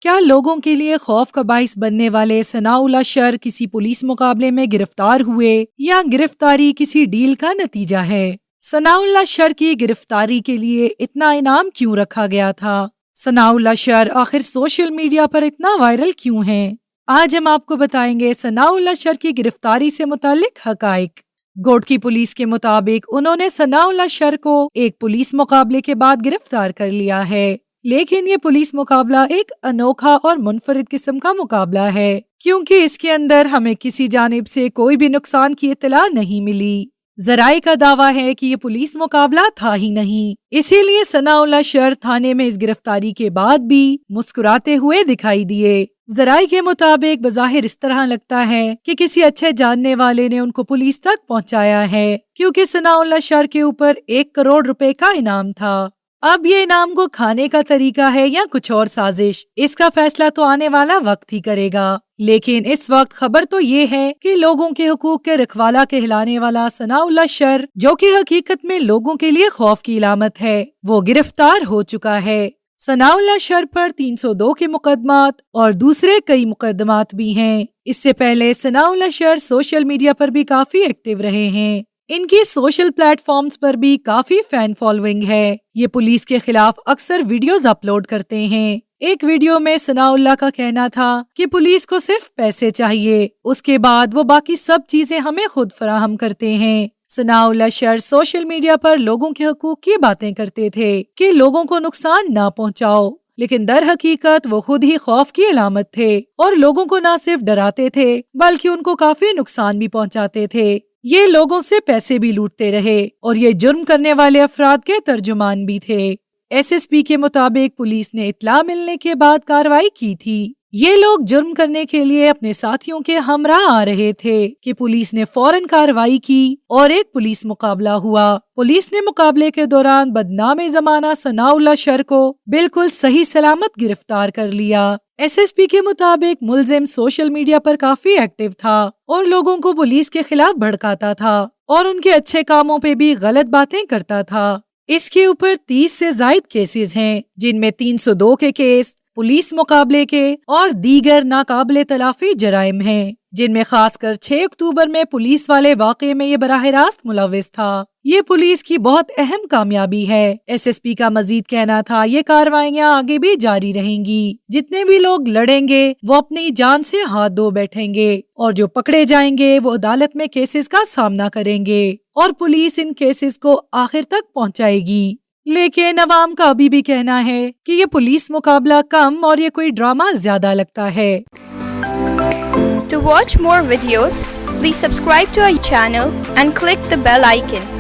کیا لوگوں کے لیے خوف کا باعث بننے والے ثناءاللہ شر کسی پولیس مقابلے میں گرفتار ہوئے یا گرفتاری کسی ڈیل کا نتیجہ ہے؟ ثناءاللہ شر کی گرفتاری کے لیے اتنا انعام کیوں رکھا گیا تھا؟ ثناءاللہ شر آخر سوشل میڈیا پر اتنا وائرل کیوں ہیں؟ آج ہم آپ کو بتائیں گے ثناءاللہ شر کی گرفتاری سے متعلق حقائق۔ گوٹکی پولیس کے مطابق انہوں نے ثناءاللہ شر کو ایک پولیس مقابلے کے بعد گرفتار کر لیا ہے، لیکن یہ پولیس مقابلہ ایک انوکھا اور منفرد قسم کا مقابلہ ہے، کیونکہ اس کے اندر ہمیں کسی جانب سے کوئی بھی نقصان کی اطلاع نہیں ملی۔ ذرائع کا دعویٰ ہے کہ یہ پولیس مقابلہ تھا ہی نہیں، اسی لیے ثناءاللہ شر تھانے میں اس گرفتاری کے بعد بھی مسکراتے ہوئے دکھائی دیے۔ ذرائع کے مطابق بظاہر اس طرح لگتا ہے کہ کسی اچھے جاننے والے نے ان کو پولیس تک پہنچایا ہے، کیونکہ ثناءاللہ شر کے اوپر 1 کروڑ روپے کا انعام تھا۔ اب یہ انعام کو کھانے کا طریقہ ہے یا کچھ اور سازش، اس کا فیصلہ تو آنے والا وقت ہی کرے گا، لیکن اس وقت خبر تو یہ ہے کہ لوگوں کے حقوق کے رکھوالا کہلانے والا ثناءاللہ شر، جو کہ حقیقت میں لوگوں کے لیے خوف کی علامت ہے، وہ گرفتار ہو چکا ہے۔ ثناءاللہ شر پر 302 کے مقدمات اور دوسرے کئی مقدمات بھی ہیں۔ اس سے پہلے ثناءاللہ شر سوشل میڈیا پر بھی کافی ایکٹیو رہے ہیں، ان کی سوشل پلیٹ فارمز پر بھی کافی فین فالوئنگ ہے۔ یہ پولیس کے خلاف اکثر ویڈیوز اپلوڈ کرتے ہیں۔ ایک ویڈیو میں ثناءاللہ کا کہنا تھا کہ پولیس کو صرف پیسے چاہیے، اس کے بعد وہ باقی سب چیزیں ہمیں خود فراہم کرتے ہیں۔ ثناءاللہ شر سوشل میڈیا پر لوگوں کے حقوق کی باتیں کرتے تھے کہ لوگوں کو نقصان نہ پہنچاؤ، لیکن در حقیقت وہ خود ہی خوف کی علامت تھے اور لوگوں کو نہ صرف ڈراتے تھے بلکہ ان کو کافی نقصان بھی پہنچاتے تھے۔ یہ لوگوں سے پیسے بھی لوٹتے رہے اور یہ جرم کرنے والے افراد کے ترجمان بھی تھے۔ ایس ایس پی کے مطابق پولیس نے اطلاع ملنے کے بعد کارروائی کی تھی۔ یہ لوگ جرم کرنے کے لیے اپنے ساتھیوں کے ہمراہ آ رہے تھے کہ پولیس نے فوراً کارروائی کی اور ایک پولیس مقابلہ ہوا۔ پولیس نے مقابلے کے دوران بدنام زمانہ ثناءاللہ شر کو بالکل صحیح سلامت گرفتار کر لیا۔ ایس ایس پی کے مطابق ملزم سوشل میڈیا پر کافی ایکٹیو تھا اور لوگوں کو پولیس کے خلاف بھڑکاتا تھا اور ان کے اچھے کاموں پہ بھی غلط باتیں کرتا تھا۔ اس کے اوپر 30 سے زائد کیسز ہیں، جن میں 302 کے کیس، پولیس مقابلے کے اور دیگر ناقابل تلافی جرائم ہیں، جن میں خاص کر 6 اکتوبر میں پولیس والے واقعے میں یہ براہ راست ملوث تھا۔ یہ پولیس کی بہت اہم کامیابی ہے۔ ایس ایس پی کا مزید کہنا تھا یہ کارروائیاں آگے بھی جاری رہیں گی، جتنے بھی لوگ لڑیں گے وہ اپنی جان سے ہاتھ دھو بیٹھیں گے اور جو پکڑے جائیں گے وہ عدالت میں کیسز کا سامنا کریں گے اور پولیس ان کیسز کو آخر تک پہنچائے گی۔ لیکن عوام کا ابھی بھی کہنا ہے کہ یہ پولیس مقابلہ کم اور یہ کوئی ڈرامہ زیادہ لگتا ہے۔ To watch more videos, please subscribe to our channel and click the bell icon.